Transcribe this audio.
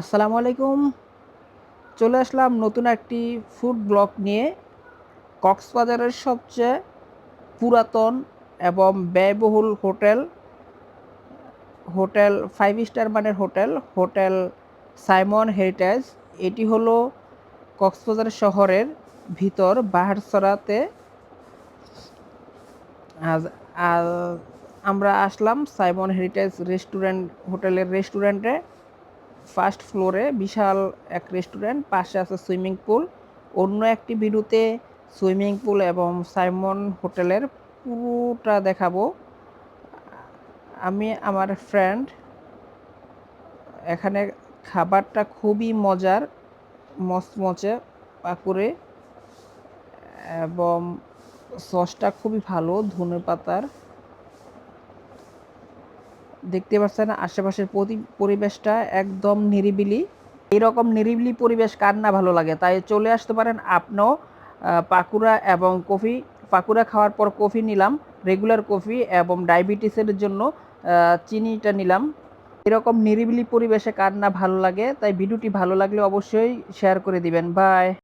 আসসালামু আলাইকুম। চলে আসলাম নতুন একটি ফুড ব্লগ নিয়ে। কক্সবাজারের সবচেয়ে পুরাতন এবং ব্যয়বহুল হোটেল 5 স্টার মানের হোটেল সাইমন হেরিটেজ। এটি হলো কক্সবাজার শহরের ভিতর বাহারছড়াতে। আজ আ আমরা আসলাম সাইমন হেরিটেজ হোটেলের রেস্টুরেন্টে। ফার্স্ট ফ্লোরে বিশাল এক রেস্টুরেন্ট, পাশে আছে সুইমিং পুল। অন্য একটি ভিডিওতে সুইমিং পুল এবং সাইমন হোটেলের পুরোটা দেখাবো। আমি আমার ফ্রেন্ড এখানে খাবারটা খুবই মজার, মচমচে পাকুড়ে এবং সসটা খুবই ভালো ধনেপাতার। দেখতে পাচ্ছেন আশেপাশের পরিবেশটা একদম নিরিবিলি। এরকম নিরিবিলি পরিবেশ কার না ভালো লাগে, তাই চলে আসতে পারেন আপনিও। পাকুড়া এবং পাকুড়া খাওয়ার পর কফি নিলাম, রেগুলার কফি, এবং ডায়াবেটিসের জন্য চিনিটা নিলাম। এরকম নিরিবিলি পরিবেশে কার না ভালো লাগে, তাই ভিডিওটি ভালো লাগলে অবশ্যই শেয়ার করে দিবেন। বাই।